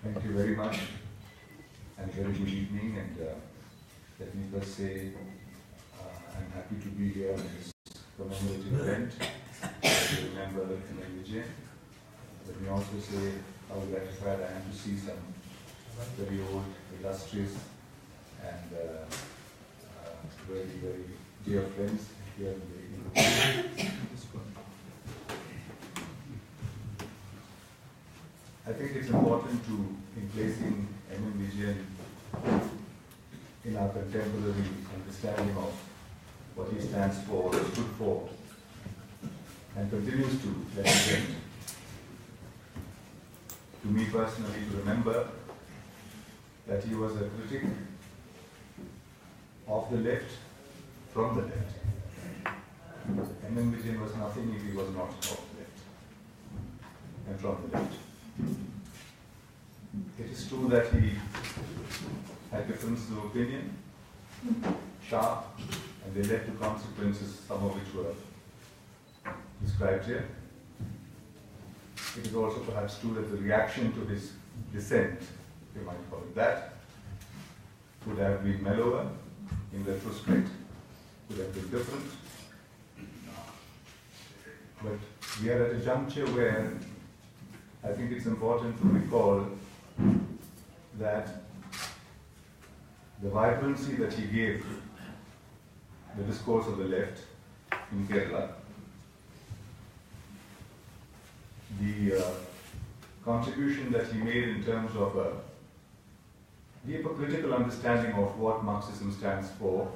Thank you very much, and very good evening. And let me first say I'm happy to be here on this commemorative event to remember Vijayan. Let me also say how gratified I am to see some very old, illustrious, and very, very dear friends here in the I think it's important to, in placing Vijayan in our contemporary understanding of what he stands for, stood for, and continues to represent. To me personally, to remember that he was a critic of the left, from the left. Vijayan was nothing if he was not of the left and from the left. It is true that he had differences of opinion, sharp, and they led to consequences, some of which were described here. It is also perhaps true that the reaction to his dissent, you might call it that, would have been mellower in retrospect, would have been different. But we are at a juncture where I think it's important to recall that the vibrancy that he gave the discourse of the left in Kerala, the contribution that he made in terms of a deeper critical understanding of what Marxism stands for,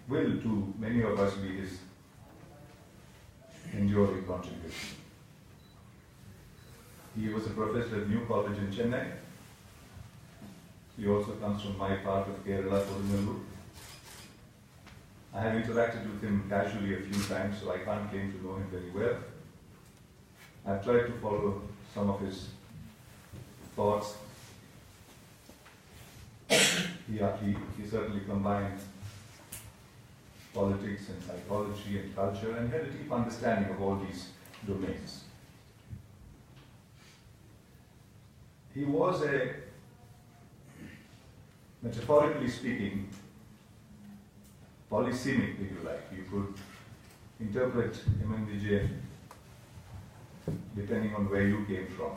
will to many of us be his enduring contribution. He was a professor at New College in Chennai. He also comes from my part of Kerala, Kodunallur. I have interacted with him casually a few times, so I can't claim to know him very well. I've tried to follow some of his thoughts. He certainly combined politics and psychology and culture, and he had a deep understanding of all these domains. He was a, metaphorically speaking, polysemic, if you like. You could interpret Vijayan depending on where you came from.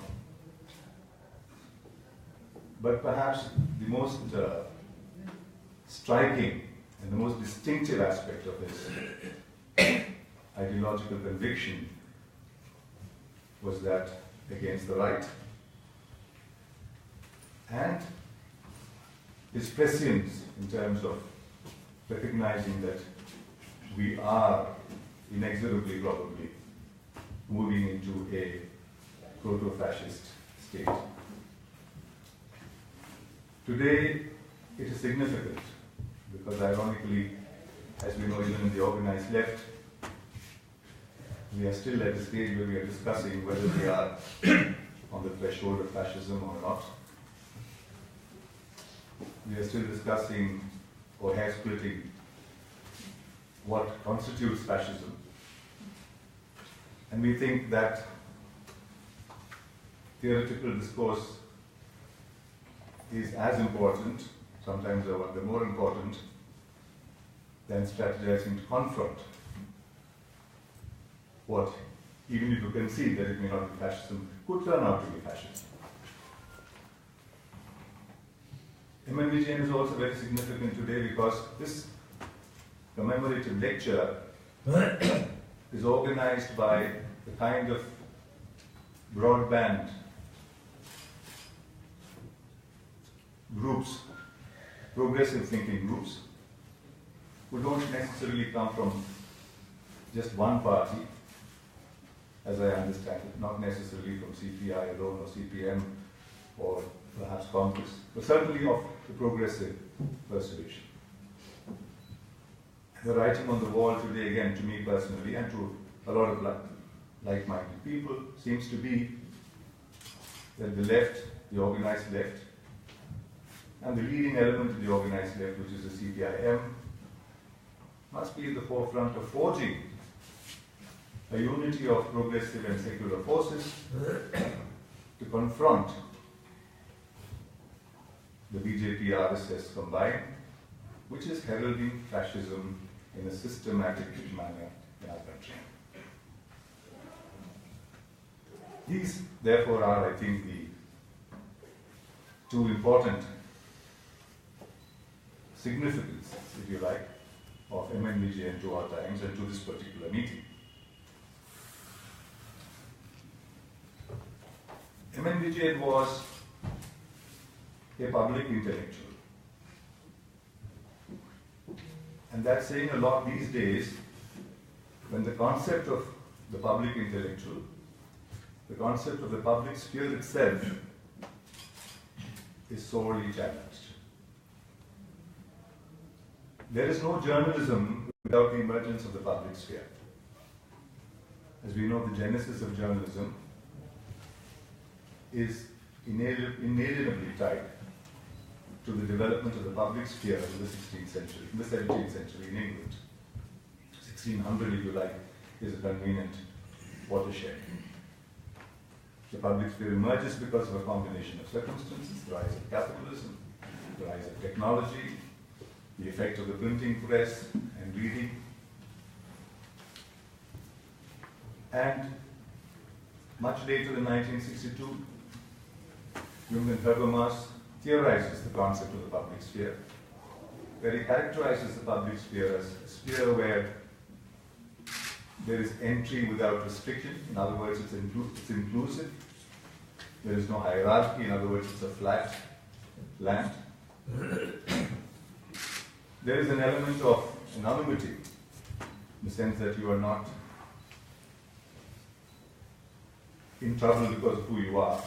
But perhaps the most striking and the most distinctive aspect of his ideological conviction was that against the right. And his prescience in terms of recognizing that we are inexorably probably moving into a proto-fascist state. Today, it is significant because ironically, as we know, even in the organized left, we are still at the stage where we are discussing whether we are on the threshold of fascism or not. We are still discussing or hair-splitting what constitutes fascism. And we think that theoretical discourse is as important, sometimes the more important, than strategizing to confront what, even if you concede that it may not be fascism, could turn out to be fascism. Vijayan is also very significant today because this commemorative lecture is organized by the kind of broadband groups, progressive thinking groups, who don't necessarily come from just one party, as I understand it, not necessarily from CPI alone or CPM or perhaps Congress, but certainly of the progressive persuasion. The writing on the wall today, again, to me personally, and to a lot of like-minded people, seems to be that the left, the organized left, and the leading element of the organized left, which is the CPIM, must be at the forefront of forging a unity of progressive and secular forces to confront the BJP RSS combined, which is heralding fascism in a systematic manner in our country. These, therefore, are, I think, the two important significance, if you like, of MNVJN to our times and to this particular meeting. MNVJN was a public intellectual. And that's saying a lot these days when the concept of the public intellectual, the concept of the public sphere itself is sorely challenged. There is no journalism without the emergence of the public sphere. As we know, the genesis of journalism is inalienably tied to the development of the public sphere in the 16th century, in the 17th century in England. 1600, if you like, is a convenient watershed. The public sphere emerges because of a combination of circumstances: the rise of capitalism, the rise of technology, the effect of the printing press and reading. And much later in 1962, Jung and Habermas theorizes the concept of the public sphere, where he characterizes the public sphere as a sphere where there is entry without restriction. In other words, it's inclusive. There is no hierarchy. In other words, it's a flat land. There is an element of anonymity, in the sense that you are not in trouble because of who you are,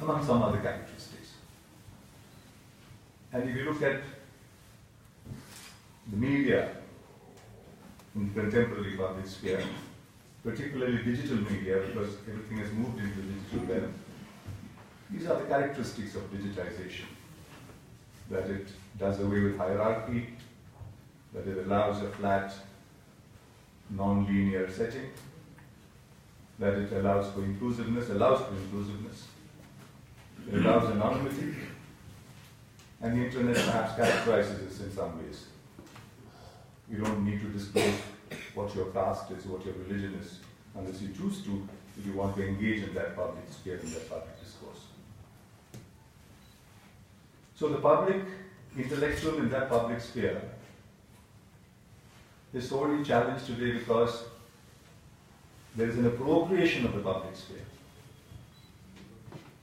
among some other characteristics. And if you look at the media in the contemporary public sphere, particularly digital media, because everything has moved into the digital realm, these are the characteristics of digitization. That it does away with hierarchy, that it allows a flat, non-linear setting, that it allows for inclusiveness, it allows anonymity, and the internet perhaps characterizes this in some ways. You don't need to disclose what your caste is, what your religion is, unless you choose to, if you want to engage in that public sphere, in that public discourse. So the public intellectual in that public sphere is sorely challenged today because there is an appropriation of the public sphere.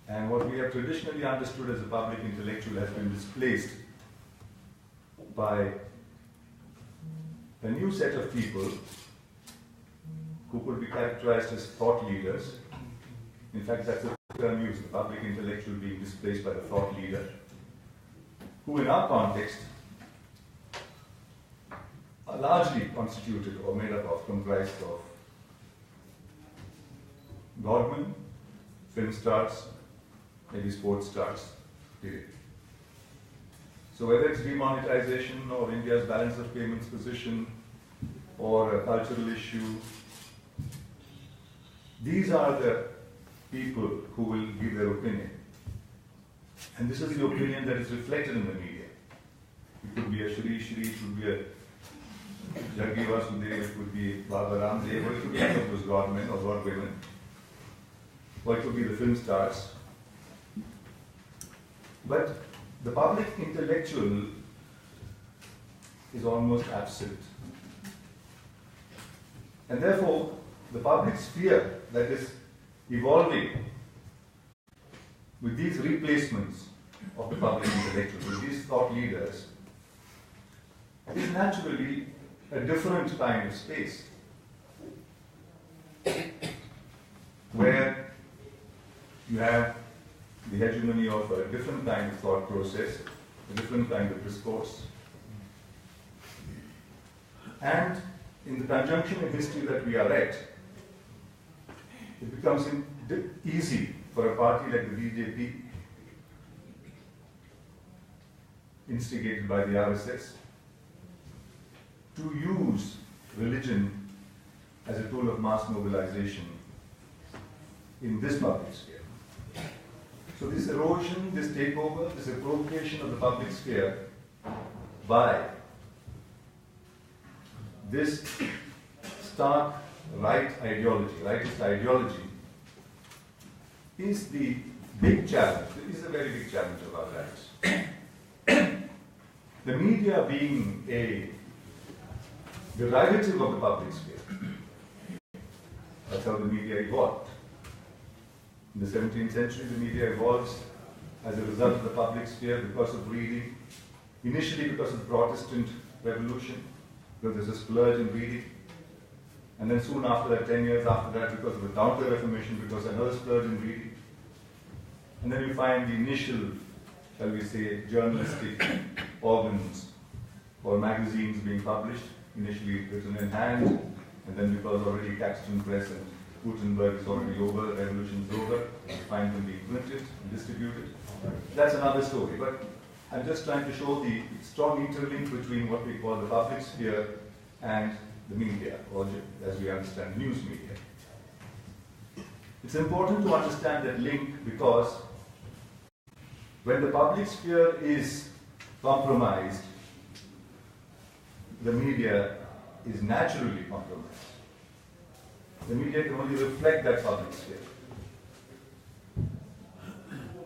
And what we have traditionally understood as a public intellectual has been displaced by a new set of people who could be characterized as thought leaders. In fact, that's the term used, the public intellectual being displaced by the thought leader, who in our context are largely constituted or made up of, comprised of government, film stars, maybe sports stars, period. So whether it's demonetization or India's balance of payments position or a cultural issue, these are the people who will give their opinion. And this is the opinion that is reflected in the media. It could be a Shri Shri, it could be a Jaggi Vasudev, it could be Baba Ramdev, or it could be any of those godmen or godwomen, or it could be the film stars. But the public intellectual is almost absent. And therefore, the public sphere that is evolving with these replacements of the public intellectual, with these thought leaders, is naturally a different kind of space, where you have the hegemony of a different kind of thought process, a different kind of discourse. And in the conjunction of history that we are at, it becomes easy for a party like the BJP, instigated by the RSS, to use religion as a tool of mass mobilization in this public sphere. So this erosion, this takeover, this appropriation of the public sphere by this stark rightist ideology is the big challenge, is a very big challenge of our times. The media being a derivative of the public sphere. That's how the media evolved. In the 17th century, the media evolves as a result of the public sphere because of reading, initially because of the Protestant Revolution, because there's a splurge in reading, and then soon after that, 10 years after that, because of the Counter-Reformation, because another splurge in reading. And then you find the initial, shall we say, journalistic organs or magazines being published, initially written in hand, and then because already Caxton Press and Gutenberg is already over, the revolution is over, you find them being printed and distributed. That's another story, but I'm just trying to show the strong interlink between what we call the public sphere and the media, or as we understand, news media. It's important to understand that link because when the public sphere is compromised, the media is naturally compromised. The media can only reflect that public sphere.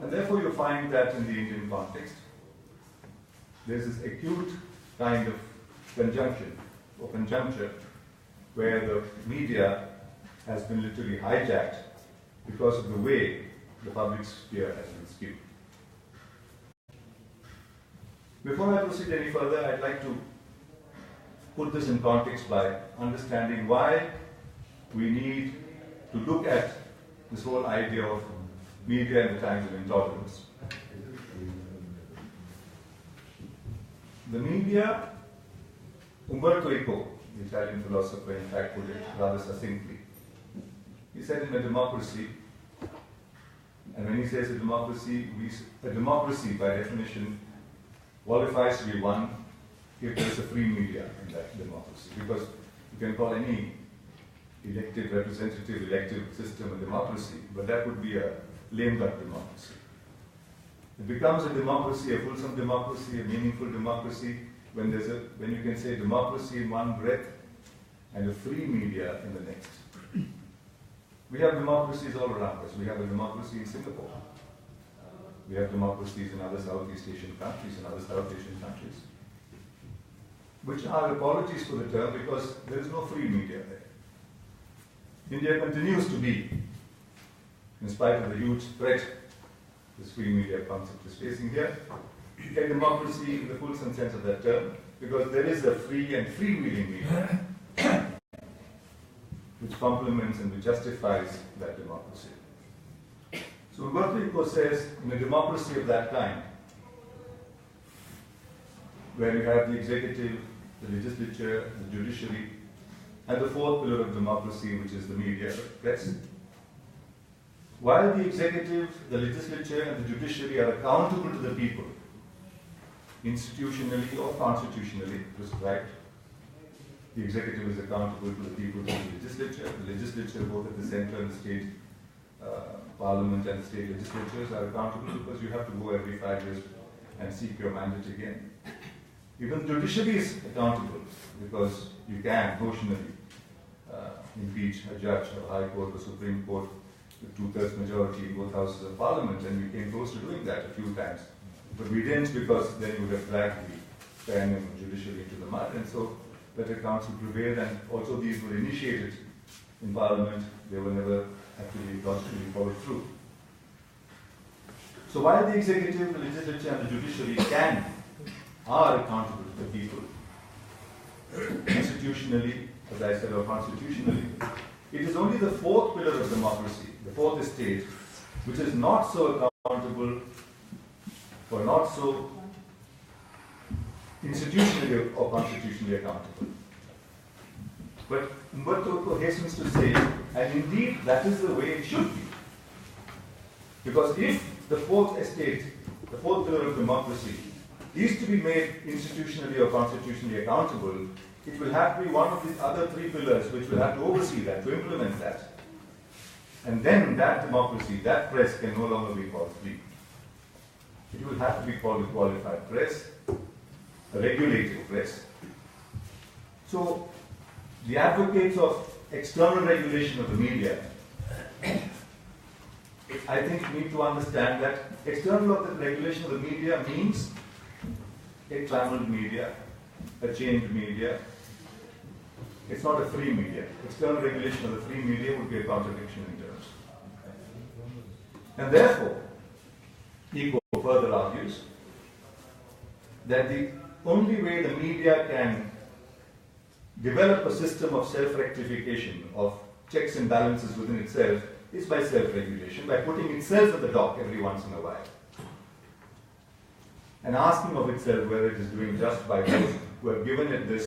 And therefore you find that in the Indian context, there's this acute kind of conjunction or conjuncture where the media has been literally hijacked because of the way the public sphere has been skewed. Before I proceed any further, I'd like to put this in context by understanding why we need to look at this whole idea of media in the times of intolerance. The media, Umberto Eco, the Italian philosopher, in fact, put it rather succinctly. He said in a democracy, and when he says a democracy by definition qualifies to be one if there is a free media in that democracy. Because you can call any elected, representative, elective system a democracy, but that would be a lame duck democracy. It becomes a democracy, a fulsome democracy, a meaningful democracy, when you can say democracy in one breath and a free media in the next. We have democracies all around us. We have a democracy in Singapore. We have democracies in other Southeast Asian countries and other South Asian countries, which are apologies for the term because there is no free media there. India continues to be, in spite of the huge threat this free media concept is facing here, a democracy in the full sense of that term, because there is a free and freewheeling media which complements and which justifies that democracy. So Umberto Eco says, in a democracy of that kind, where you have the executive, the legislature, the judiciary, and the fourth pillar of democracy, which is the media, the press, while the executive, the legislature, and the judiciary are accountable to the people, institutionally or constitutionally prescribed, the executive is accountable to the people, to the legislature both at the center and the state parliament and the state legislatures are accountable because you have to go every 5 years and seek your mandate again. Even the judiciary is accountable because you can notionally impeach a judge of High Court or Supreme Court with 2/3 majority in both houses of parliament, and we came close to doing that a few times. But we didn't because then you would have dragged the pen and judiciary into the mud, and so better counsel prevailed, and also these were initiated in parliament, they were never actually logically followed through. So while the executive, the legislature, and the judiciary are accountable to the people, institutionally, as I said, or constitutionally, it is only the fourth pillar of democracy, the fourth estate, which is not so accountable or not so institutionally or constitutionally accountable. But Umberto Eco hastens to say, and indeed that is the way it should be. Because if the fourth estate, the fourth pillar of democracy, is to be made institutionally or constitutionally accountable, it will have to be one of the other three pillars which will have to oversee that, to implement that. And then that democracy, that press can no longer be called free. It will have to be called a qualified press, a regulated press. So the advocates of external regulation of the media, I think, need to understand that external regulation of the media means a channeled media, a chained media. It's not a free media. External regulation of the free media would be a contradiction in terms. And therefore, Eco further argues that the only way the media can develop a system of self-rectification, of checks and balances within itself, is by self-regulation, by putting itself at the dock every once in a while, and asking of itself whether it is doing just by those who have given it this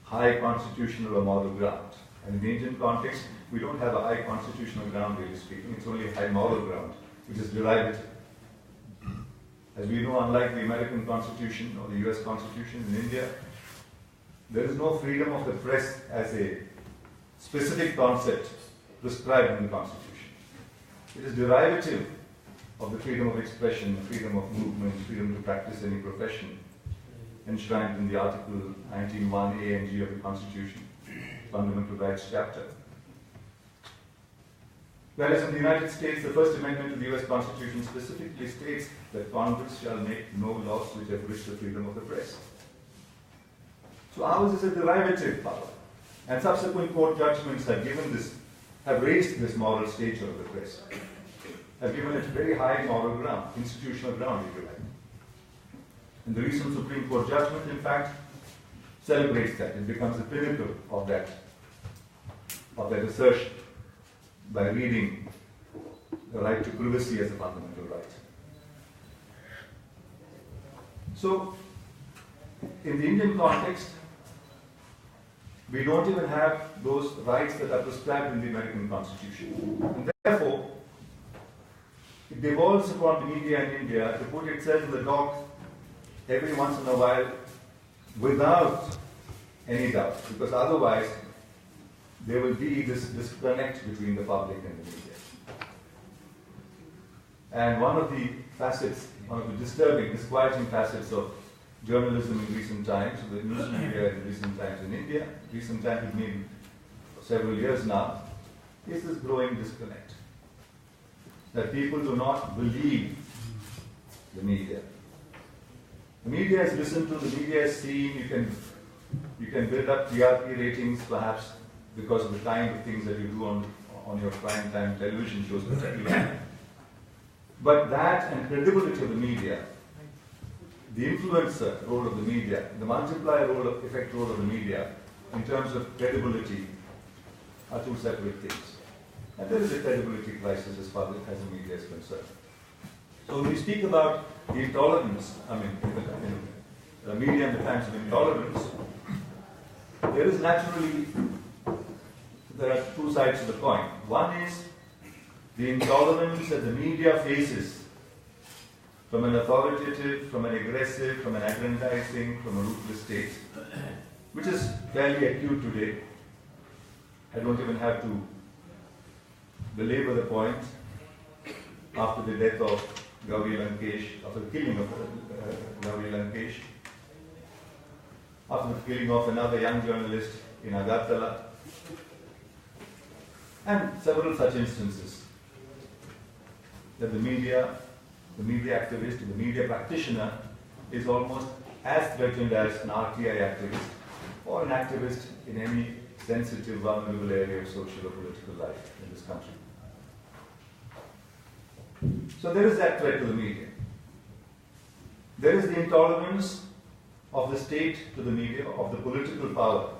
high constitutional or moral ground. And in the Indian context, we don't have a high constitutional ground, really speaking. It's only a high moral ground, which is derivative. As we know, unlike the American Constitution or the US Constitution in India, there is no freedom of the press as a specific concept prescribed in the Constitution. It is derivative of the freedom of expression, freedom of movement, freedom to practice any profession, enshrined in the Article 19(1)(a) and (g) of the Constitution, Fundamental Rights Chapter. Whereas in the United States, the First Amendment to the US Constitution specifically states that Congress shall make no laws which abridge the freedom of the press. So ours is a derivative power. And subsequent court judgments have raised this moral stature of the press, have given it very high moral ground, institutional ground, if you like. And the recent Supreme Court judgment, in fact, celebrates that. It becomes the pinnacle of that assertion by reading the right to privacy as a fundamental right. So, in the Indian context, we don't even have those rights that are prescribed in the American Constitution. And therefore, it devolves upon the media in India to put itself in the dock every once in a while without any doubt, because otherwise there will be this disconnect between the public and the media. And one of the disturbing, disquieting facets of journalism in recent times, the news media in recent times in India, recent times it means several years now, is this growing disconnect. That people do not believe the media. The media is listened to, the media is seen, you can build up TRP ratings perhaps because of the kind of things that you do on your prime time television shows particularly. But that and credibility of the media, the influencer role of the media, the multiplier effect role of the media in terms of credibility are two separate things. And there is a credibility crisis as far as the media is concerned. So when we speak about the intolerance, in the media and the times of intolerance, there are two sides to the coin. One is the intolerance that the media faces from an authoritative, from an aggressive, from an aggrandizing, from a ruthless state, which is fairly acute today. I don't even have to belabor the point. After the death of Gauri Lankesh, after the killing of Gauri Lankesh, after the killing of another young journalist in Agartala, and several such instances, that the media activist, the media practitioner is almost as threatened as an RTI activist or an activist in any sensitive, vulnerable area of social or political life in this country. So there is that threat to the media. There is the intolerance of the state to the media, of the political power,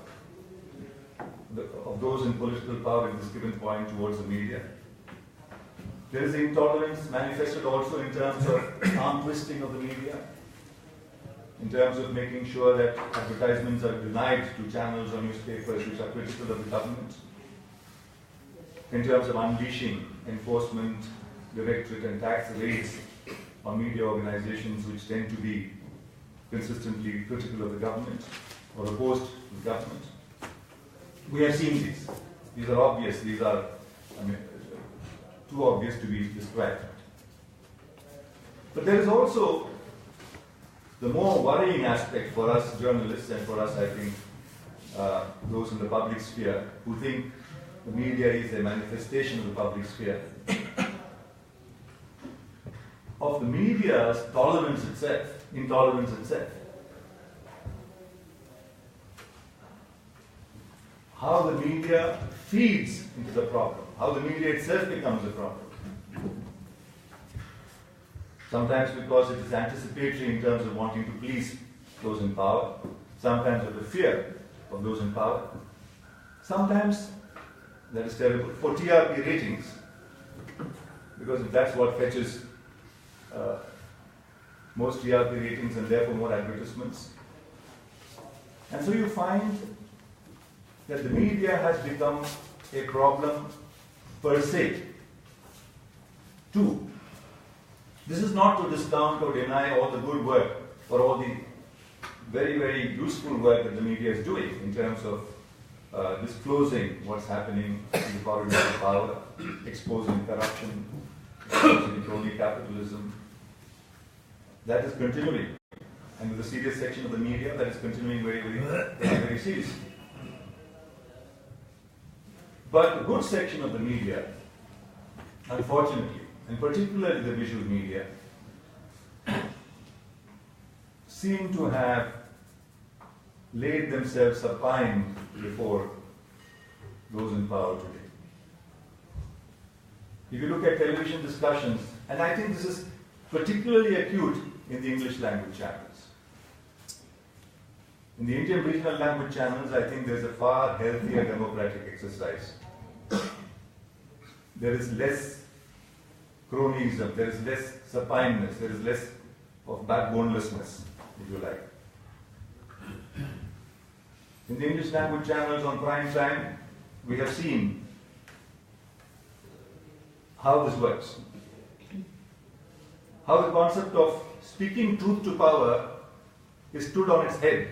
of those in political power at this given point towards the media. There is the intolerance manifested also in terms of arm twisting of the media, in terms of making sure that advertisements are denied to channels or newspapers which are critical of the government, in terms of unleashing enforcement, directorate and tax raids on media organizations which tend to be consistently critical of the government or opposed to the government. We have seen these. These are obvious. These are too obvious to be described. But there is also the more worrying aspect for us journalists and for us, I think, those in the public sphere who think the media is a manifestation of the public sphere, of the media's tolerance itself, intolerance itself. How the media feeds into the problem, how the media itself becomes a problem. Sometimes because it is anticipatory in terms of wanting to please those in power, sometimes of the fear of those in power, sometimes, that is terrible, for TRP ratings, because that's what fetches most TRP ratings and therefore more advertisements. And so you find that the media has become a problem per se. Two, this is not to discount or deny all the good work or all the very, very useful work that the media is doing in terms of disclosing what's happening in the corridors of power, exposing corruption, exposing crony capitalism. That is continuing. And with the serious section of the media, that is continuing very, very seriously. But the good section of the media, unfortunately, and particularly the visual media, seem to have laid themselves supine before those in power today. If you look at television discussions, and I think this is particularly acute in the English language channels. In the Indian regional language channels, I think there's a far healthier democratic exercise. There is less cronyism, there is less supineness, there is less of backbonelessness, if you like. In the English language channels on prime time, we have seen how this works. How the concept of speaking truth to power is stood on its head.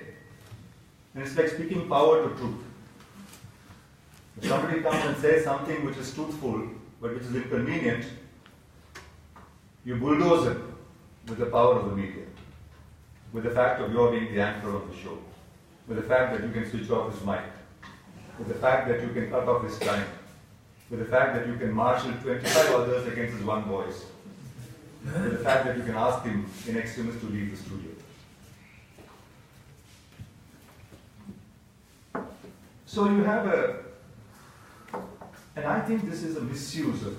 And it's like speaking power to truth. If somebody comes and says something which is truthful, but which is inconvenient, you bulldoze it with the power of the media, with the fact of your being the anchor of the show, with the fact that you can switch off his mic, with the fact that you can cut off his time, with the fact that you can marshal 25 others against his one voice, with the fact that you can ask him in extremis to leave the studio. So you have and I think this is a misuse of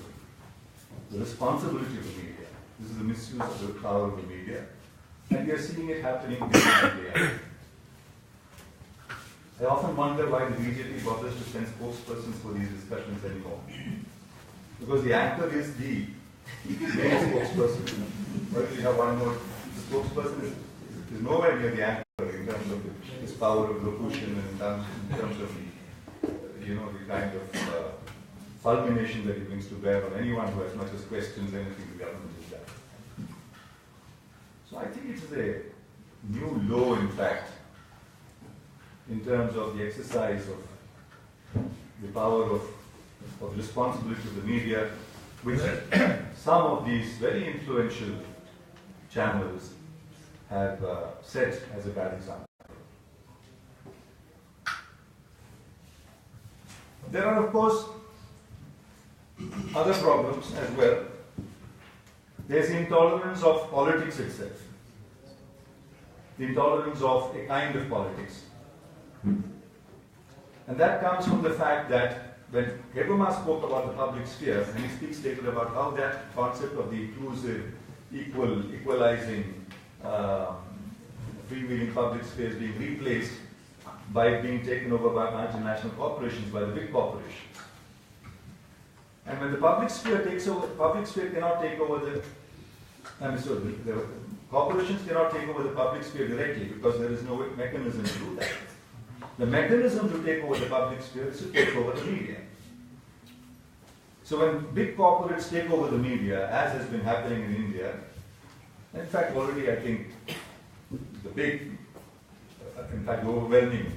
the responsibility of the media. This is a misuse of the power of the media. And we are seeing it happening day in day out. I often wonder why the BJP bothers to send spokespersons for these discussions anymore. Because the anchor is the main spokesperson. But you have one more. The spokesperson is nowhere near the anchor in terms of his power of locution and in terms of the kind of fulmination that he brings to bear on anyone who as much as questions anything the government has done. So I think it is a new law, in fact, in terms of the exercise of the power of responsibility of the media, which some of these very influential channels have set as a bad example. There are, of course, other problems as well. There's the intolerance of politics itself, the intolerance of a kind of politics. And that comes from the fact that when Hebama spoke about the public sphere, and he speaks later about how that concept of the inclusive, equalizing, freewheeling public sphere is being replaced by being taken over by multinational corporations, by the big corporations. And when the public sphere takes over, public sphere cannot take over the corporations cannot take over the public sphere directly because there is no mechanism to do that. The mechanism to take over the public sphere is to take over the media. So when big corporates take over the media, as has been happening in India, in fact already I think the big, in fact overwhelming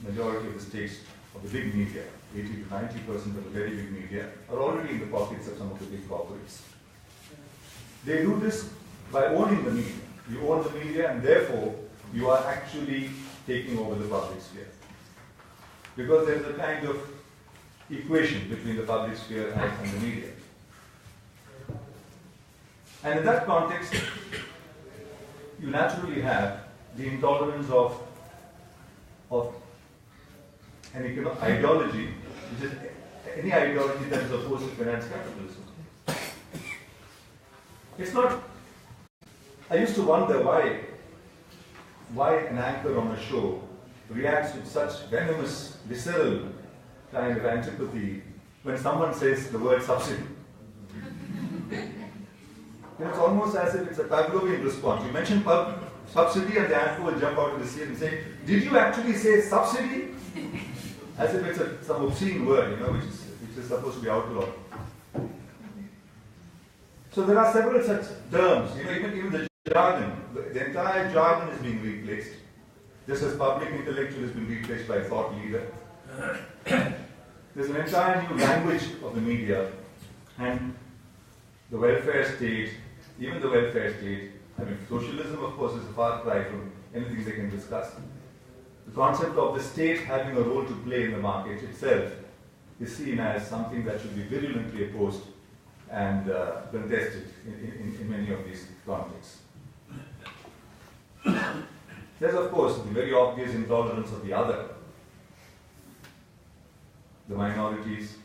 majority of the stakes of the big media, 80 to 90% of the very big media, are already directly in the pockets of some of the big corporates. They do this by owning the media. You own the media, and therefore you are actually taking over the public sphere. Because there is a kind of equation between the public sphere and the media. And in that context, you naturally have the intolerance of an ideology, which is any ideology that is opposed to finance capitalism. It's not. I used to wonder why an anchor on a show reacts with such venomous, visceral kind of antipathy when someone says the word subsidy. It's almost as if it's a Pavlovian response. You mention subsidy and the anchor will jump out of the seat and say, "Did you actually say subsidy?" As if it's some obscene word, which is supposed to be outlawed. So there are several such terms, even the jargon. The entire jargon is being replaced. Just as public intellectual has been replaced by thought leader. There's an entire new language of the media, and the welfare state, even the welfare state, socialism of course is a far cry from anything they can discuss. The concept of the state having a role to play in the market itself is seen as something that should be virulently opposed and contested in many of these contexts. There's of course the very obvious intolerance of the other, the minorities,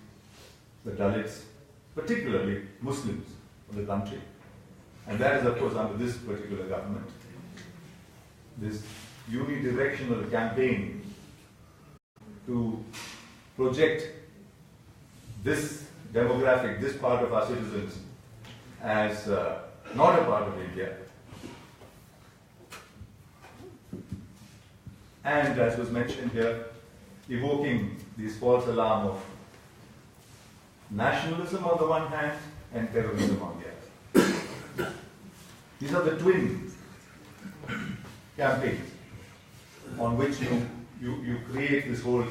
the Dalits, particularly Muslims of the country. And that is of course under this particular government. This unidirectional campaign to project this demographic, this part of our citizens as not a part of India. And as was mentioned here, evoking this false alarm of nationalism on the one hand and terrorism on the other. These are the twin campaigns on which you create this whole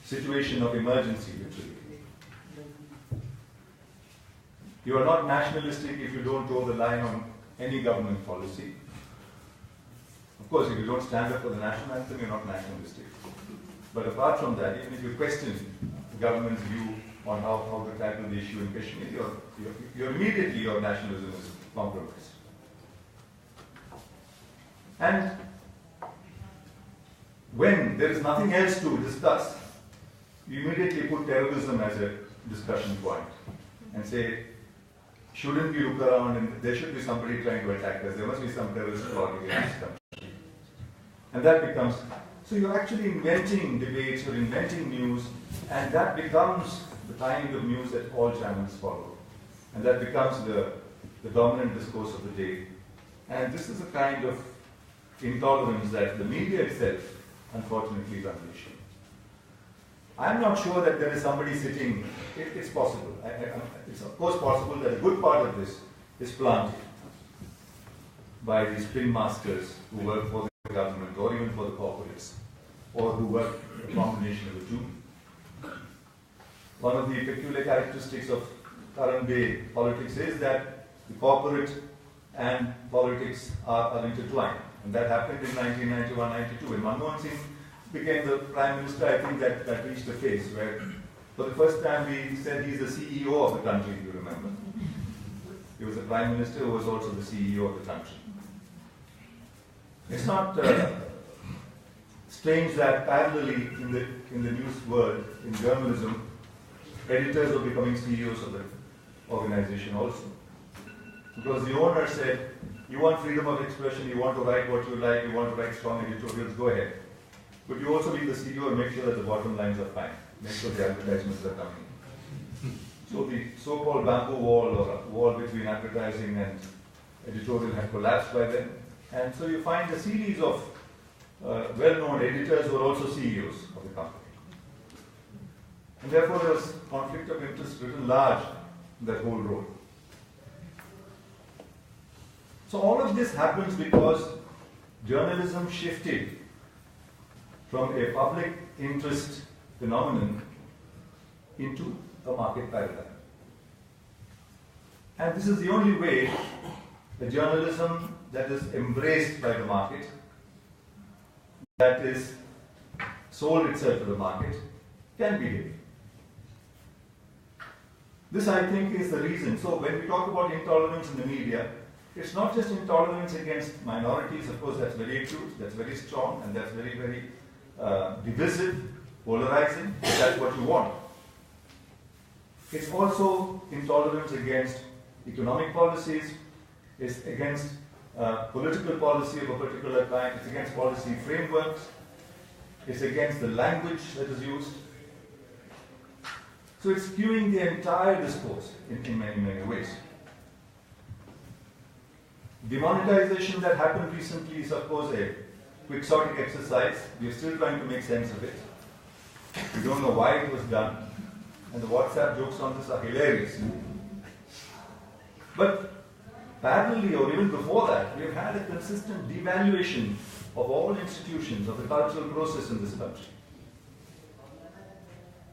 situation of emergency, literally. You are not nationalistic if you don't toe the line on any government policy. Of course, if you don't stand up for the national anthem, you're not nationalistic. But apart from that, even if you question the government's view on how to tackle the issue in Kashmir, immediately your nationalism is compromised. And when there is nothing else to discuss, you immediately put terrorism as a discussion point and say, shouldn't we look around and there should be somebody trying to attack us, there must be some terrorist plot against us. And that becomes, so you're actually inventing debates, you're inventing news, and that becomes the kind of news that all channels follow. And that becomes the dominant discourse of the day. And this is a kind of intolerance that the media itself, unfortunately, is unleashing. I'm not sure that there is somebody sitting, it's possible. It's of course possible that a good part of this is planted by these spin masters who work for the government or even for the corporates, or who work a combination of the two. One of the peculiar characteristics of current day politics is that the corporate and politics are intertwined. And that happened in 1991-92 when Manmohan Singh became the Prime Minister. I think that reached a phase where for the first time we said he's the CEO of the country, if you remember. He was the Prime Minister who was also the CEO of the country. It's not strange that parallelly in the news world, in journalism, editors are becoming CEOs of the organization also. Because the owner said, you want freedom of expression, you want to write what you like, you want to write strong editorials, go ahead. But you also be the CEO and make sure that the bottom lines are fine. Make sure the advertisements are coming. So the so-called bamboo wall, or wall between advertising and editorial, had collapsed by then. And so you find a series of well-known editors who are also CEOs of the company. And therefore there was conflict of interest written large in that whole role. So all of this happens because journalism shifted from a public interest phenomenon into a market paradigm. And this is the only way a journalism that is embraced by the market, that is sold itself to the market, can behave. This, I think, is the reason. So when we talk about intolerance in the media, it's not just intolerance against minorities. Of course, that's very acute, that's very strong, and that's very, very divisive, polarizing, if that's what you want. It's also intolerance against economic policies, it's against political policy of a particular kind, it's against policy frameworks, it's against the language that is used. So it's skewing the entire discourse in many, many ways. Demonetization that happened recently is, of course, a quixotic exercise. We're still trying to make sense of it. We don't know why it was done. And the WhatsApp jokes on this are hilarious. But parallelly, or even before that, we've had a consistent devaluation of all institutions, of the cultural process in this country.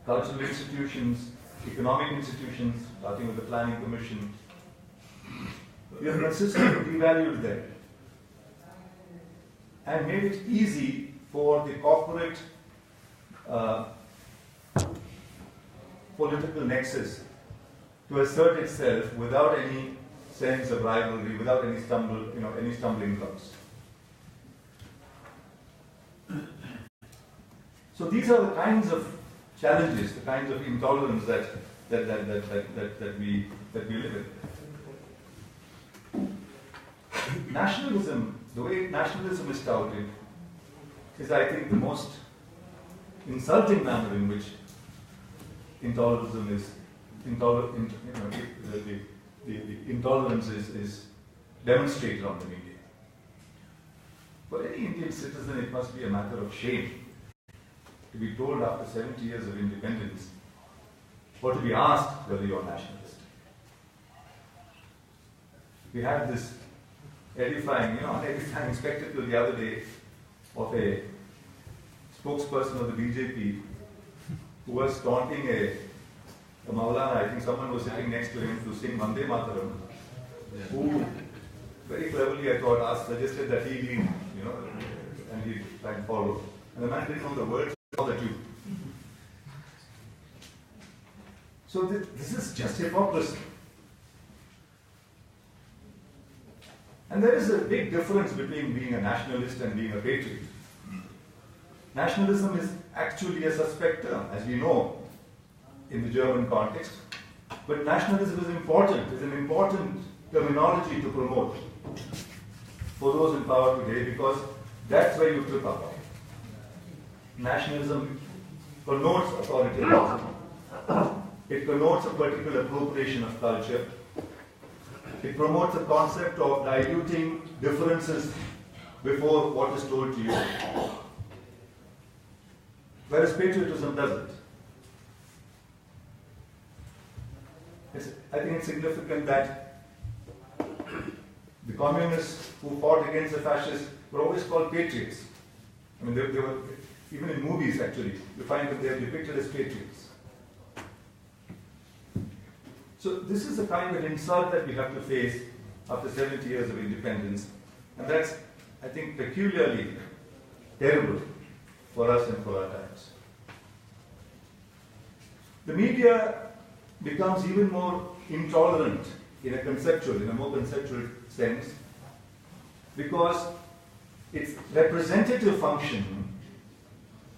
Cultural institutions, economic institutions, starting with the Planning Commission. We have consistently devalued them and made it easy for the corporate political nexus to assert itself without any sense of rivalry, without any stumbling blocks. So these are the kinds of challenges, the kinds of intolerance that we live in. Nationalism, the way nationalism is touted, is, I think, the most insulting manner in which intolerance is demonstrated on the media. For any Indian citizen, it must be a matter of shame to be told after 70 years of independence, or to be asked whether you're nationalist. We had this edifying spectacle the other day of a spokesperson of the BJP who was taunting a Maulana. I think someone was sitting next to him to sing Vande Mataram, who very cleverly, I thought, suggested that he lead, and he try and follow. And the man didn't know the words of the tune. So this is just hypocrisy. And there is a big difference between being a nationalist and being a patriot. Nationalism is actually a suspect term, as we know, in the German context. But nationalism is important, is an important terminology to promote for those in power today, because that's where you trip up. Nationalism connotes authoritarianism. It connotes a particular appropriation of culture. It promotes a concept of diluting differences before what is told to you. Whereas patriotism doesn't. I think it's significant that the communists who fought against the fascists were always called patriots. I mean, they were, even in movies actually, you find that they are depicted as patriots. So this is the kind of insult that we have to face after 70 years of independence. And that's, I think, peculiarly terrible for us and for our times. The media becomes even more intolerant in a more conceptual sense, because its representative function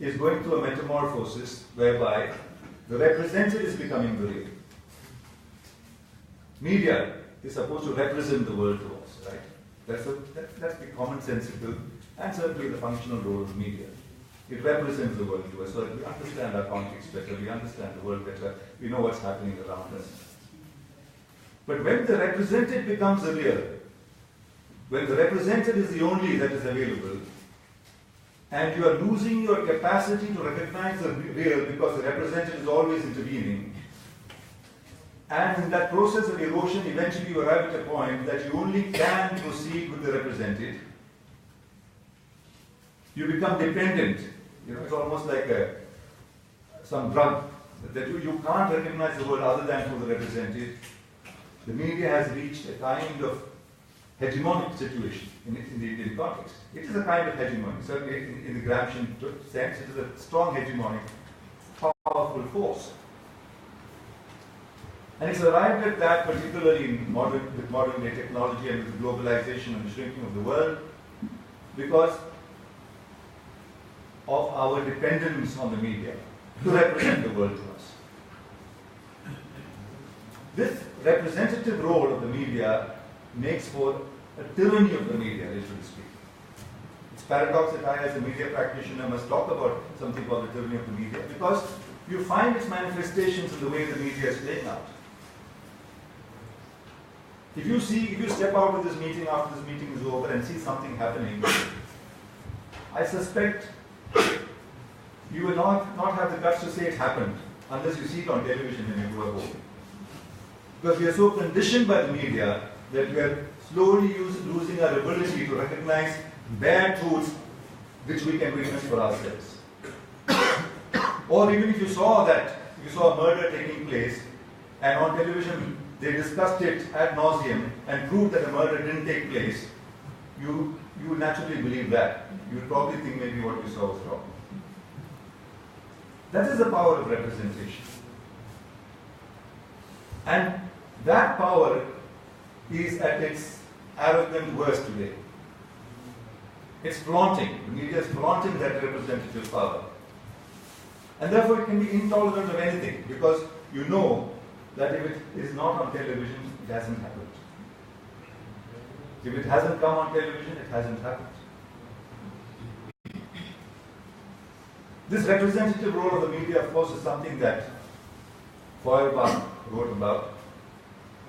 is going through a metamorphosis whereby the represented is becoming the real. Media is supposed to represent the world to us, right? That's the commonsensical and certainly the functional role of media. It represents the world to us, so that we understand our context better, we understand the world better, we know what's happening around us. But when the represented becomes the real, when the represented is the only that is available, and you are losing your capacity to recognize the real because the represented is always intervening, and in that process of erosion, eventually you arrive at a point that you only can proceed with the represented. You become dependent. It's almost like some drug that you can't recognize the world other than through the represented. the media has reached a kind of hegemonic situation in the Indian context. It is a kind of hegemony. Certainly in the Gramscian sense, it is a strong hegemonic, powerful force. And it's arrived at that particularly with modern day technology and with globalization and the shrinking of the world because of our dependence on the media to represent the world to us. This representative role of the media makes for a tyranny of the media, literally speaking. It's paradox that I, as a media practitioner, must talk about something called the tyranny of the media because you find its manifestations in the way the media is playing out. If you step out of this meeting after this meeting is over and see something happening, I suspect you will not have the guts to say it happened unless you see it on television when you go home. Because we are so conditioned by the media that we are slowly losing our ability to recognize bare truths which we can witness for ourselves. Or even if you saw a murder taking place and on television they discussed it ad nauseum and proved that a murder didn't take place, you would naturally believe that. You would probably think maybe what you saw was wrong. That is the power of representation. And that power is at its arrogant worst today. It's flaunting. The media is flaunting that representative power. And therefore it can be intolerant of anything because you know that if it is not on television, it hasn't happened. If it hasn't come on television, it hasn't happened. This representative role of the media, of course, is something that Feuerbach wrote about,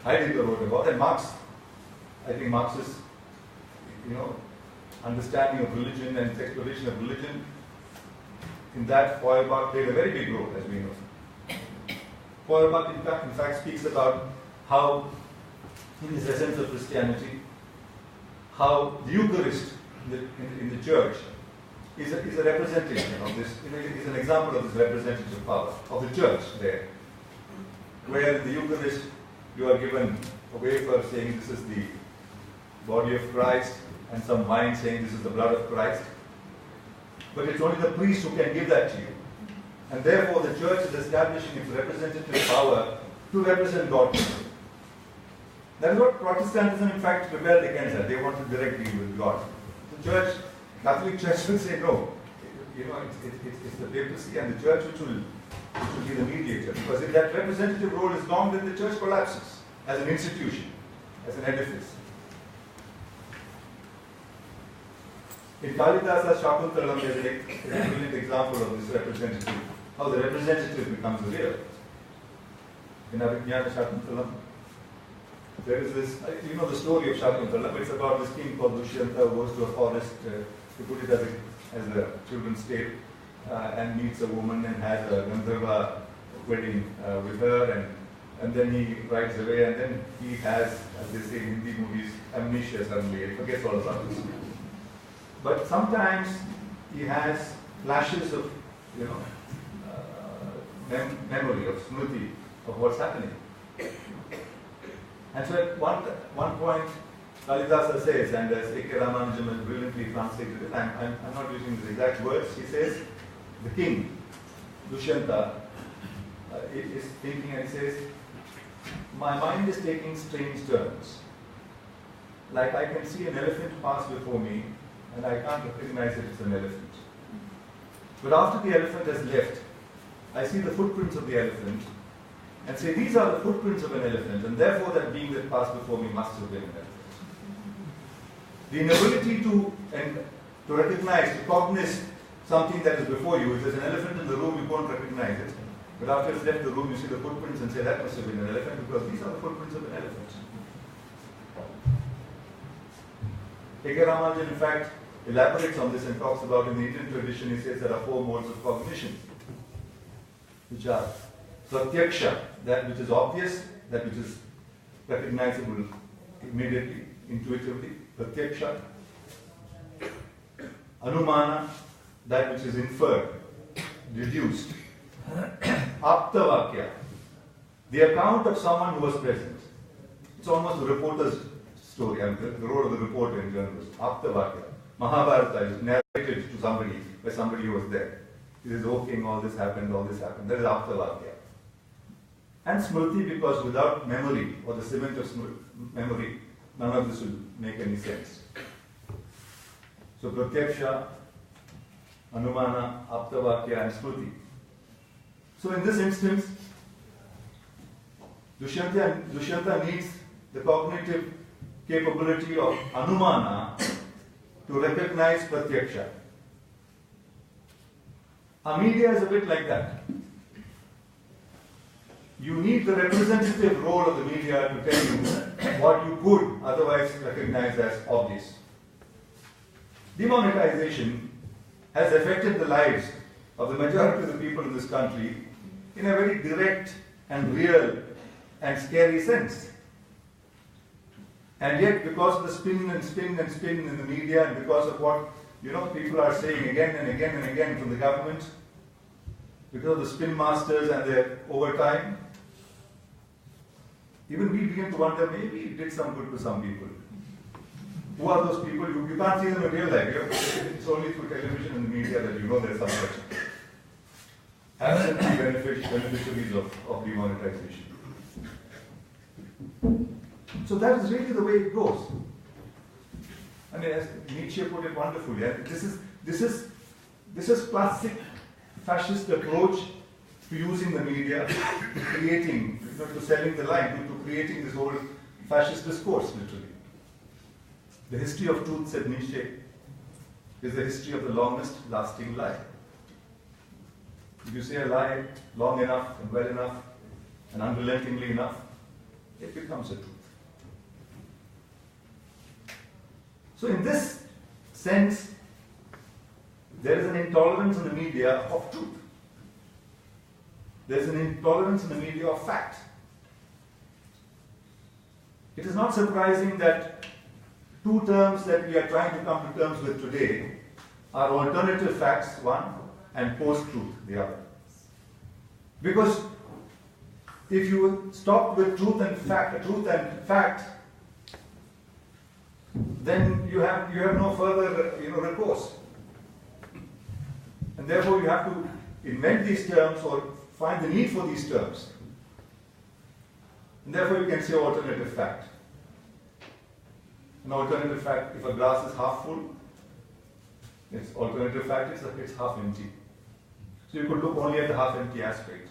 Heidegger wrote about, and Marx, I think Marx's, understanding of religion and its exploration of religion, in that Feuerbach played a very big role, as we know. Feuerbach, in fact, speaks about how, in his essence of Christianity, how the Eucharist in the church is a representation of this, is an example of this representative power of the church there. Where in the Eucharist you are given a wafer saying this is the body of Christ and some wine saying this is the blood of Christ. But it's only the priest who can give that to you. And therefore the church is establishing its representative power to represent God. That is what Protestantism in fact rebelled against that. They want to directly deal with God. The church, Catholic Church will say no. It's the papacy and the church which will be the mediator. Because if that representative role is gone, then the church collapses as an institution, as an edifice. In Kalidasa's Shakuntalam, there is a brilliant example of this representative, how the representative becomes the real. In Abhijnana Shakuntalam, there is this, the story of Shakuntalam. It's about this king called Dushyanta who goes to a forest, to put it as a children's tale, and meets a woman and has a Gandharva wedding with her, and then he rides away, and then he has, as they say in Hindi movies, amnesia suddenly, he forgets all about this. But sometimes he has flashes of, memory, of smriti, of what's happening. And so at one point, Kalidasa says, and as A.K. Ramanujan has brilliantly translated it, I'm not using the exact words, he says, the king, Dushyanta, is thinking and he says, my mind is taking strange turns. Like I can see an elephant pass before me, and I can't recognize that it's an elephant. But after the elephant has left, I see the footprints of the elephant, and say, these are the footprints of an elephant, and therefore that being that passed before me must have been an elephant. The inability to recognize, to cognize something that is before you. If there's an elephant in the room, you won't recognize it. But after it's left the room, you see the footprints and say, that must have been an elephant, because these are the footprints of an elephant. A.K. Ramanujan, in fact, elaborates on this and talks about, in the Indian tradition, he says there are 4 modes of cognition, which are pratyaksha, that which is obvious, that which is recognizable immediately, intuitively, pratyaksha. Anumana, that which is inferred, deduced. Aptavakya, the account of someone who was present. It's almost a reporter's story, and the role of the reporter in journalism. Aptavakya. Mahabharata is narrated to somebody by somebody who was there. He says, "Oh king, all this happened, all this happened." That is Aptavakya. And Smriti, because without memory or the cement of memory, none of this will make any sense. So Pratyaksha, Anumana, Aptavakya and Smriti. So in this instance, Dushyanta needs the cognitive capability of Anumana to recognize Pratyaksha. Our media is a bit like that. You need the representative role of the media to tell you what you could otherwise recognize as obvious. Demonetization has affected the lives of the majority of the people in this country in a very direct and real and scary sense. And yet, because of the spin and spin and spin in the media, and because of what people are saying again and again and again from the government, because of the spin masters and their overtime, even we begin to wonder, maybe it did some good to some people. Who are those people? You can't see them in real life. It's only through television and the media that you know there's some such absolutely beneficiaries of demonetization. So that is really the way it goes. I mean, as Nietzsche put it wonderfully, this is classic fascist approach to using the media, to creating, to selling the line, to creating this whole fascist discourse, literally. The history of truth, said Nietzsche, is the history of the longest lasting lie. If you say a lie long enough and well enough and unrelentingly enough, it becomes a truth. So in this sense, there is an intolerance in the media of truth. There is an intolerance in the media of fact. It is not surprising that two terms that we are trying to come to terms with today are alternative facts, one, and post-truth, the other. Because if you stop with truth and fact, then you have no further recourse. And therefore you have to invent these terms or find the need for these terms. And therefore you can say alternative fact. An alternative fact, if a glass is half full, its alternative fact is that it's half empty. So you could look only at the half empty aspect.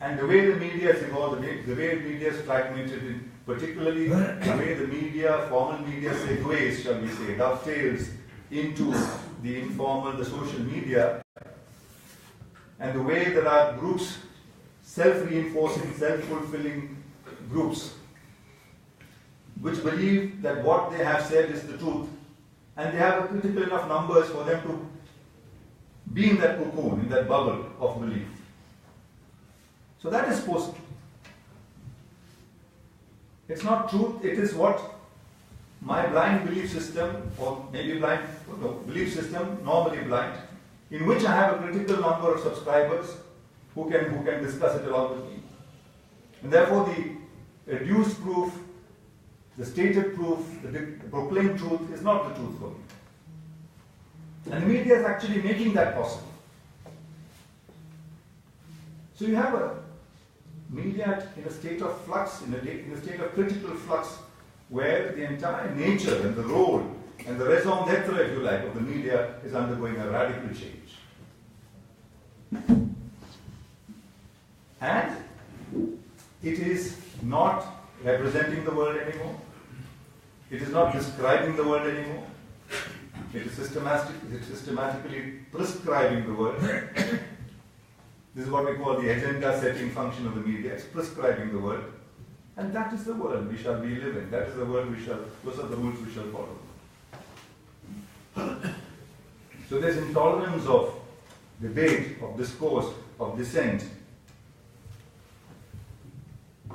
And the way the media has evolved, the way media is fragmented, particularly the way the media, formal media segues, shall we say, dovetails into the informal, the social media, and the way there are groups, self-reinforcing, self-fulfilling groups, which believe that what they have said is the truth, and they have critical enough numbers for them to be in that cocoon, in that bubble of belief. So that is post-truth. It's not truth, it is what my blind belief system, or maybe belief system, normally blind, in which I have a critical number of subscribers who can discuss it along with me. And therefore the adduced proof, the stated proof, the proclaimed truth is not the truth for me. And the media is actually making that possible. So you have a media in a state of flux, in a state of critical flux, where the entire nature and the role and the raison d'etre, if you like, of the media is undergoing a radical change. And it is not representing the world anymore. It is not describing the world anymore. It is systematically prescribing the world. This is what we call the agenda-setting function of the media. It's prescribing the world. And that is the world we shall be living. That is the world those are the rules we shall follow. So there's intolerance of debate, of discourse, of dissent.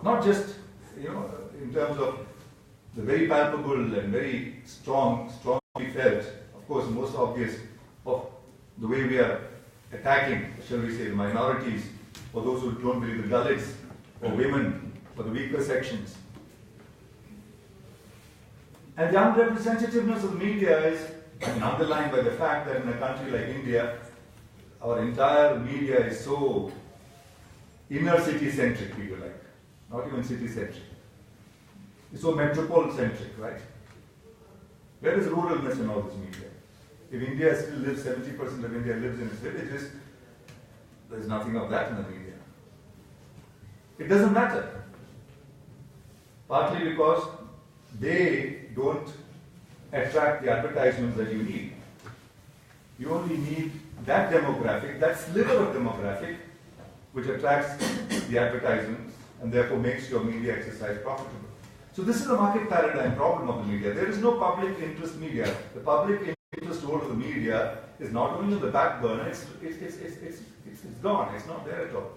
Not just, in terms of the very palpable and very strongly felt, of course, the most obvious of the way we are attacking, shall we say, the minorities, or those who don't believe, the Dalits, or women, or the weaker sections. And the unrepresentativeness of media is underlined by the fact that in a country like India, our entire media is so inner city centric, if you like, not even city centric. It's so metropole centric, right? Where is ruralness in all this media? If India still lives, 70% of India lives in its villages, there's nothing of that in the media. It doesn't matter. Partly because they don't attract the advertisements that you need. You only need that demographic, that sliver of demographic, which attracts the advertisements and therefore makes your media exercise profitable. So this is the market paradigm problem of the media. There is no public interest media. The public interest role of the media is not only on the back burner, it's gone, it's not there at all.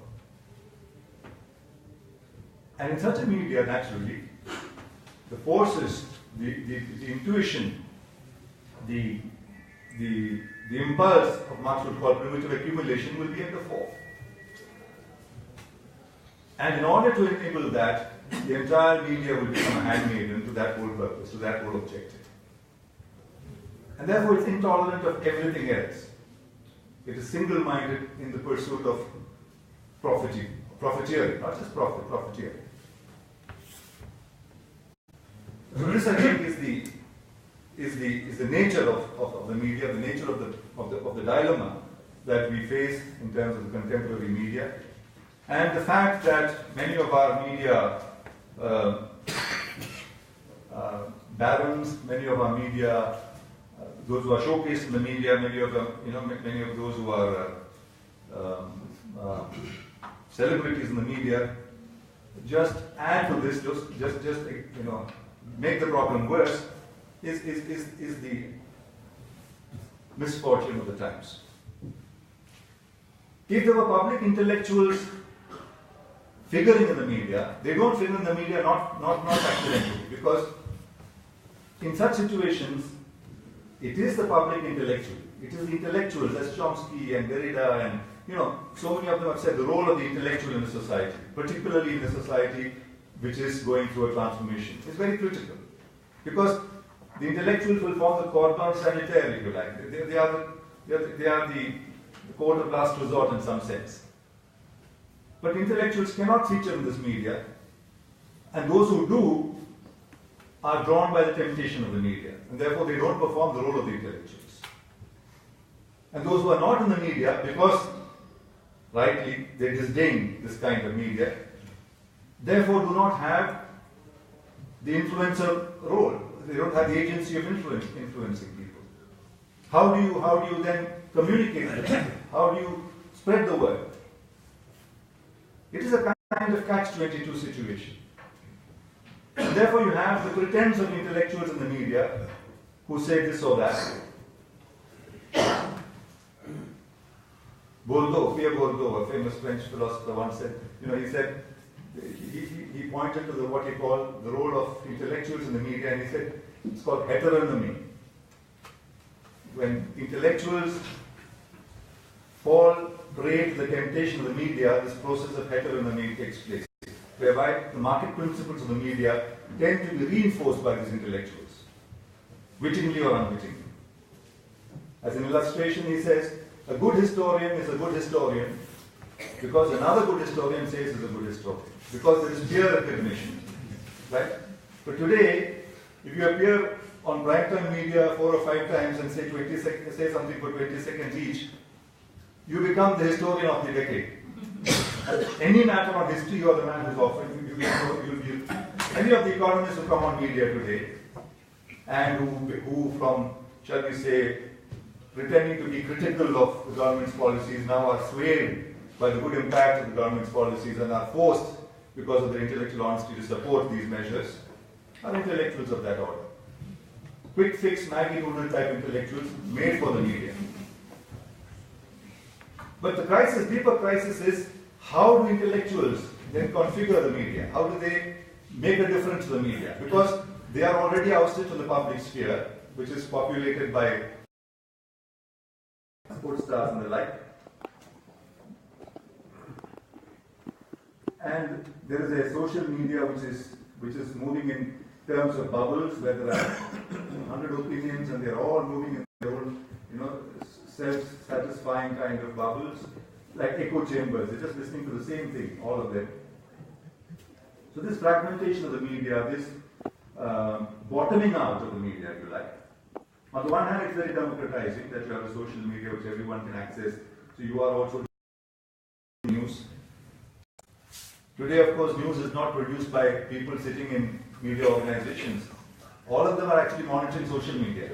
And in such a media, naturally, the forces, the intuition, the impulse of Marx would call primitive accumulation will be at the fore. And in order to enable that, the entire media will become a handmaiden to that whole purpose, to that whole objective. And therefore it's intolerant of everything else. It is single-minded in the pursuit of profiteering, not just profit, profiteering. So this, I think, is the nature of the media, the nature of the dilemma that we face in terms of the contemporary media, and the fact that many of our media barons, many of our media, those who are showcased in the media, many of those who are celebrities in the media, just add to this, just make the problem worse, is the misfortune of the times. If there were public intellectuals figuring in the media, they don't figure in the media not accidentally, because in such situations, it is the public intellectual. It is the intellectuals, as Chomsky and Derrida and so many of them have said, the role of the intellectual in a society, particularly in a society which is going through a transformation, is very critical. Because the intellectuals will form the cordon sanitaire, if you like. They are the court of last resort in some sense. But intellectuals cannot feature in this media, and those who do are drawn by the temptation of the media, and therefore they don't perform the role of the intellectuals. And those who are not in the media, because rightly they disdain this kind of media, therefore do not have the influencer role. They don't have the agency of influencing people. How do you then communicate with them? How do you spread the word? It is a kind of catch-22 situation. And therefore you have the pretense of intellectuals in the media who say this or that. Pierre Bourdieu, a famous French philosopher, once said, he pointed to what he called the role of intellectuals in the media, and he said it's called heteronomy. When intellectuals fall prey to the temptation of the media, this process of heteronomy takes place, whereby the market principles of the media tend to be reinforced by these intellectuals, wittingly or unwittingly. As an illustration, he says, a good historian is a good historian because another good historian says is a good historian, because there is peer recognition, right? But today, if you appear on primetime media 4 or 5 times and say something for 20 seconds each, you become the historian of the decade. Any matter on history, you are the man who's often. Any of the economists who come on media today, and who from, shall we say, pretending to be critical of the government's policies, now are swayed by the good impact of the government's policies and are forced, because of their intellectual honesty, to support these measures, are intellectuals of that order. Quick fix, Maggie Noodle type intellectuals made for the media. But the crisis, deeper crisis, is how do intellectuals then configure the media? How do they make a difference to the media? Because they are already ousted from the public sphere, which is populated by sports stars and the like. And there is a social media which is moving in terms of bubbles where there are 100 opinions and they're all moving in their own, self-satisfying kind of bubbles, like echo chambers. They're just listening to the same thing, all of them. So this fragmentation of the media, this bottoming out of the media, if you like. On the one hand, it's very democratizing that you have a social media which everyone can access. So you are also news. Today, of course, news is not produced by people sitting in media organizations. All of them are actually monitoring social media.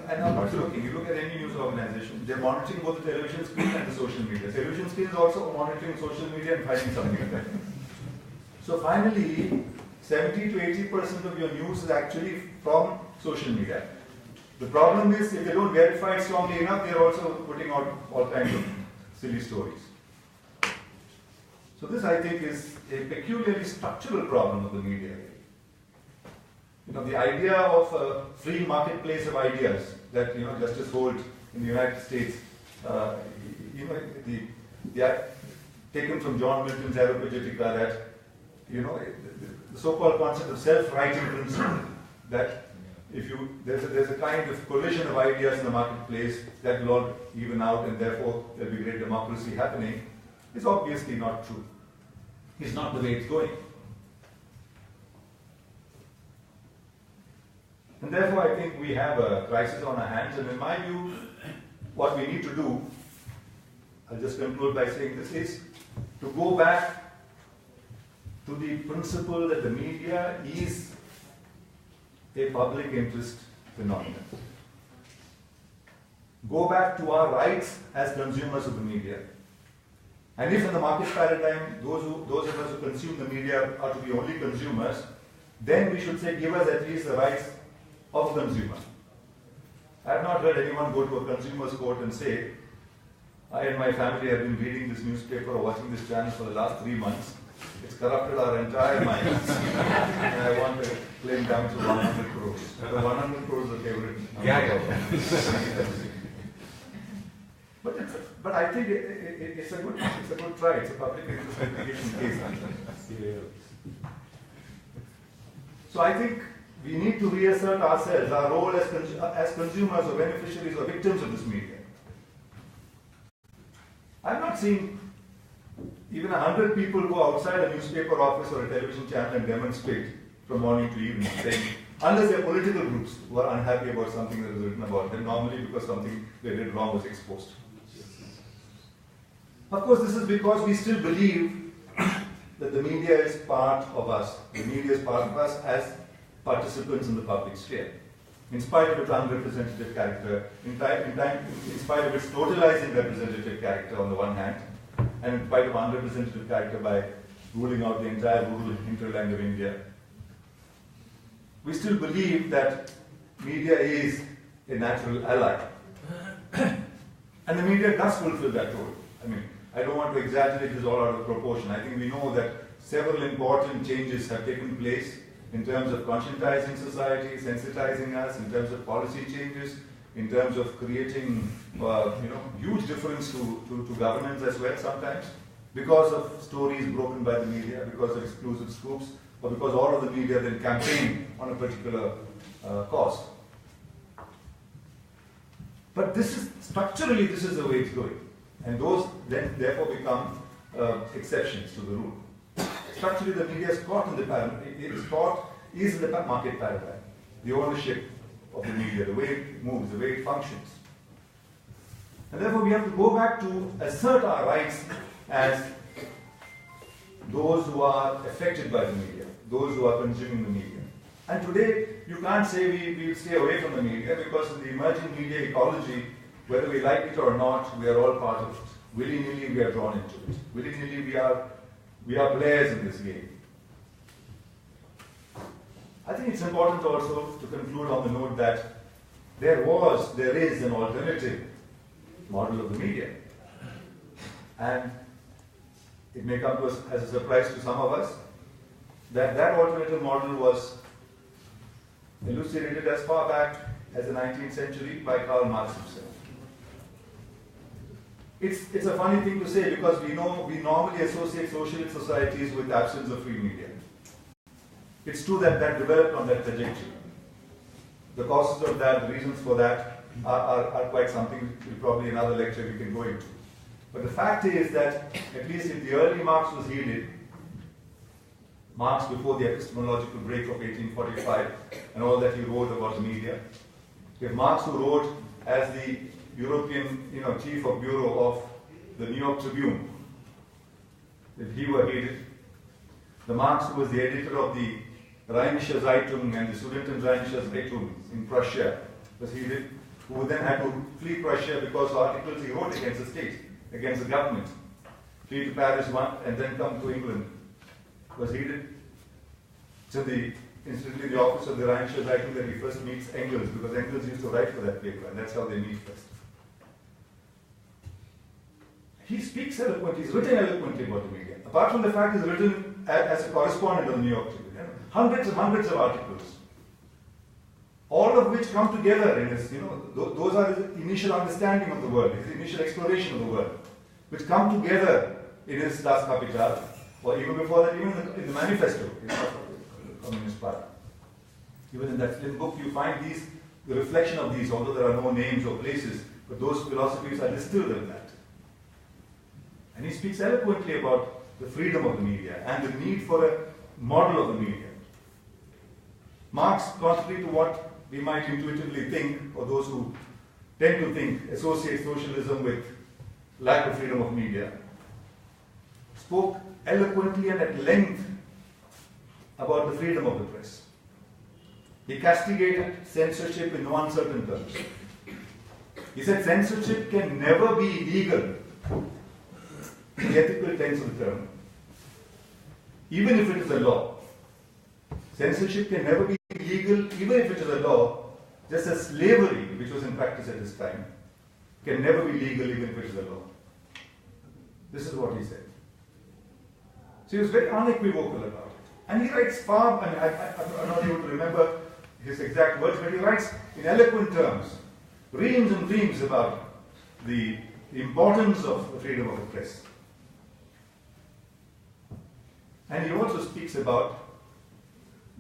And I'm not joking. You look at any news organization, they're monitoring both the television screen and the social media. Television screen is also monitoring social media and finding something. So finally, 70 to 80% of your news is actually from social media. The problem is, if they don't verify it strongly enough, they're also putting out all kinds of silly stories. So this, I think, is a peculiarly structural problem of the media. The idea of a free marketplace of ideas that Justice Holt in the United States, taken from John Milton's Aeropagitica, that the so-called concept of self-writing principle, that if there's a kind of collision of ideas in the marketplace that will all even out, and therefore there'll be great democracy happening, is obviously not true. It's not the way it's going. And therefore, I think we have a crisis on our hands, and in my view, what we need to do, I'll just conclude by saying this, is to go back to the principle that the media is a public interest phenomenon. Go back to our rights as consumers of the media. And if in the market paradigm, those of us who consume the media are to be only consumers, then we should say, give us at least the rights of a consumer. I have not heard anyone go to a consumer's court and say, I and my family have been reading this newspaper or watching this channel for the last 3 months. It's corrupted our entire minds. And I want to claim down to 100 crores. The 100 crores is a favorite number. But I think it's a good try. It's a public interest litigation case. So I think we need to reassert ourselves, our role as consumers or beneficiaries or victims of this media. I've not seen even 100 people go outside a newspaper office or a television channel and demonstrate from morning to evening, saying, unless they're political groups who are unhappy about something that is written about them, normally because something they did wrong was exposed. Of course, this is because we still believe that the media is part of us. The media is part of us as participants in the public sphere. In spite of its unrepresentative character, in spite of its totalizing representative character on the one hand, and in spite of unrepresentative character by ruling out the entire rural hinterland of India, we still believe that media is a natural ally. And the media does fulfill that role. I mean, I don't want to exaggerate this all out of proportion. I think we know that several important changes have taken place in terms of conscientizing society, sensitizing us, in terms of policy changes, in terms of creating huge difference to governance as well sometimes, because of stories broken by the media, because of exclusive scoops, or because all of the media then campaign on a particular cause. But structurally this is the way it's going. And those then therefore become exceptions to the rule. Structurally, the media is caught in the is in the market paradigm. The ownership of the media, the way it moves, the way it functions. And therefore we have to go back to assert our rights as those who are affected by the media, those who are consuming the media. And today, you can't say we'll stay away from the media, because in the emerging media ecology, whether we like it or not, we are all part of it. Willy-nilly we are drawn into it. Willy-nilly we are players in this game. I think it's important also to conclude on the note that there is an alternative model of the media. And it may come to us as a surprise to some of us that alternative model was elucidated as far back as the 19th century by Karl Marx himself. It's a funny thing to say, because we normally associate socialist societies with absence of free media. It's true that that developed on that trajectory. The causes of that, the reasons for that are quite something, probably another lecture we can go into. But the fact is that, at least if the early Marx was heeded, Marx before the epistemological break of 1845 and all that he wrote about the media, if Marx, who wrote as the European chief of bureau of the New York Tribune, if he were heeded, the Marx who was the editor of the Rheinische Zeitung and the Sudetenrheinische Zeitung in Prussia was heeded, who then had to flee Prussia because of articles he wrote against the state, against the government, flee to Paris and then come to England, was heeded. So incidentally, the office of the Rheinische Zeitung that he first meets Engels, because Engels used to write for that paper, and that's how they meet first. He speaks eloquently, he's written eloquently about the media. Apart from the fact he's written as a correspondent of the New York Tribune, hundreds and hundreds of articles, all of which come together in his, those are his initial understanding of the world, his initial exploration of the world, which come together in his Das Kapital, or even before that, even in the manifesto of the Communist Party. Even in that slim book, you find the reflection of these, although there are no names or places, but those philosophies are distilled in that. And he speaks eloquently about the freedom of the media and the need for a model of the media. Marx, contrary to what we might intuitively think, or those who tend to think, associate socialism with lack of freedom of media, spoke eloquently and at length about the freedom of the press. He castigated censorship in no uncertain terms. He said censorship can never be legal in the ethical sense of the term, even if it is a law. Censorship can never be legal, even if it is a law, just as slavery, which was in practice at this time, can never be legal, even if it is a law. This is what he said. So he was very unequivocal about it. And he writes I'm not able to remember his exact words, but he writes in eloquent terms, reams and reams about the importance of the freedom of the press. And he also speaks about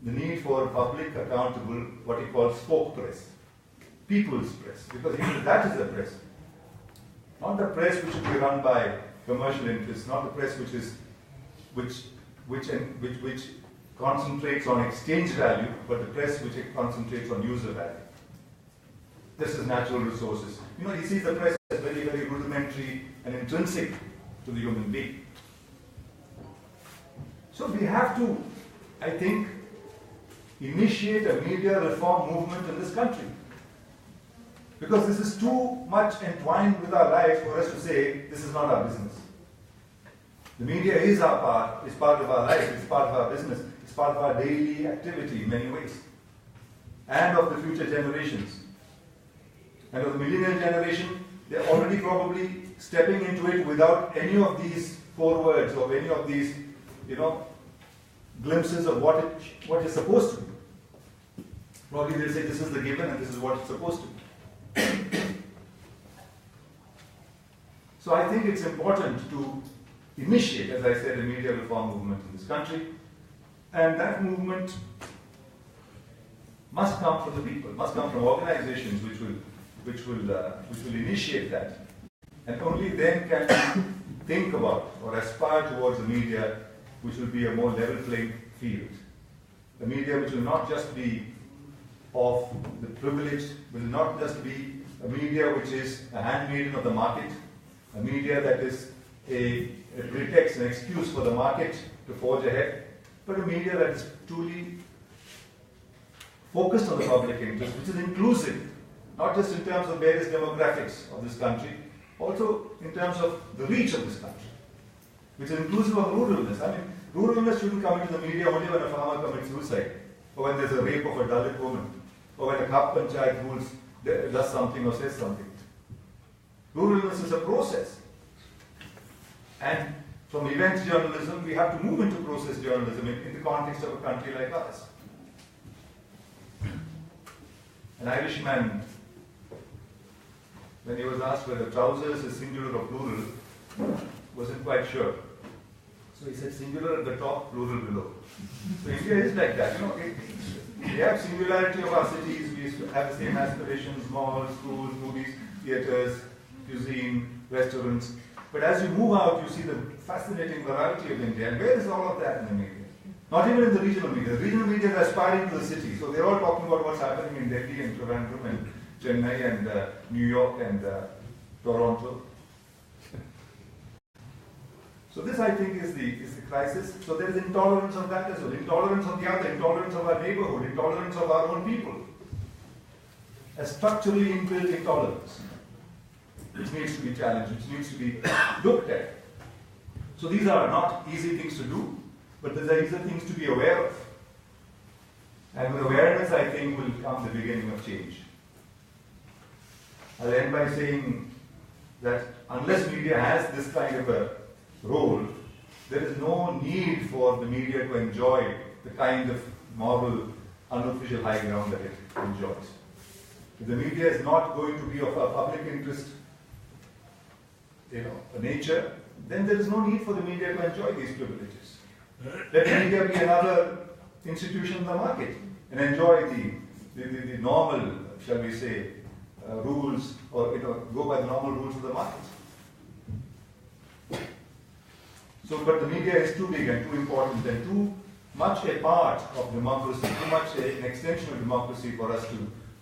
the need for public, accountable, what he calls folk press, people's press, because that is the press. Not the press which should be run by commercial interests, not the press which concentrates on exchange value, but the press which concentrates on user value. This is natural resources. He sees the press as very, very rudimentary and intrinsic to the human being. So we have to, I think, initiate a media reform movement in this country. Because this is too much entwined with our lives for us to say, this is not our business. The media is part of our life, it's part of our business, it's part of our daily activity in many ways. And of the future generations. And of the millennial generation, they're already probably stepping into it without any of these forewords or any of these, glimpses of what it's supposed to be. Probably they'll say this is the given and this is what it's supposed to be. So I think it's important to initiate, as I said, a media reform movement in this country, and that movement must come from the people, must come from organizations which will initiate that, and only then can we think about or aspire towards a media which will be a more level playing field, a media which will not just be of the privileged, will not just be a media which is a handmaiden of the market, a media that is a pretext, an excuse for the market to forge ahead, but a media that is truly focused on the public interest, which is inclusive, not just in terms of various demographics of this country, also in terms of the reach of this country, which is inclusive of ruralness. Ruralness shouldn't come into the media only when a farmer commits suicide, or when there's a rape of a Dalit woman, or when a Khap Panchayat rules does something or says something. Ruralness is a process. And from events journalism, we have to move into process journalism in the context of a country like ours. An Irishman, when he was asked whether trousers is singular or plural, wasn't quite sure. So he said singular at the top, plural below. So India is like that. We have singularity of our cities, we have the same aspirations, malls, schools, movies, theatres, cuisine, restaurants. But as you move out, you see the fascinating variety of India. And where is all of that in the media? Not even in the regional media. The regional media is aspiring to the city. So they're all talking about what's happening in Delhi and Trivandrum and Chennai and New York and Toronto. So this, I think, is the crisis. So there is intolerance of that as well. Intolerance of the other, intolerance of our neighborhood, intolerance of our own people. A structurally inbuilt intolerance, which needs to be challenged, which needs to be looked at. So these are not easy things to do, but these are easy things to be aware of. And with awareness, I think, will come the beginning of change. I'll end by saying that unless media has this kind of a role, there is no need for the media to enjoy the kind of moral, unofficial high ground that it enjoys. If the media is not going to be of a public interest, nature, then there is no need for the media to enjoy these privileges. Let the media be another institution in the market and enjoy the normal, shall we say, rules, or go by the normal rules of the market. So, but the media is too big and too important and too much a part of democracy, too much an extension of democracy for us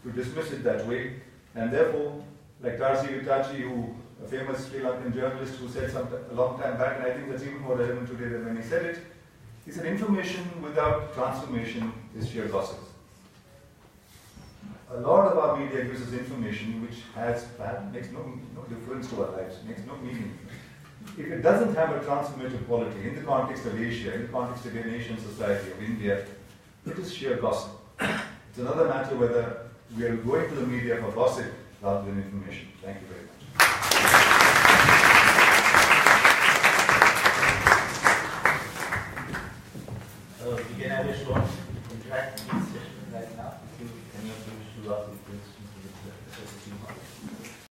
to dismiss it that way. And therefore, like Tarsi Vitachi, a famous Sri Lankan journalist who said a long time back, and I think that's even more relevant today than when he said it, he said, information without transformation is sheer gossip. A lot of our media gives us information which makes no difference to our lives, makes no meaning. If it doesn't have a transformative quality in the context of Asia, in the context of a nation society, of India, it is sheer gossip. It's another matter whether we are going to the media for gossip rather than information. Thank you very much. We can have a short interact session right now if any of you wish to ask questions.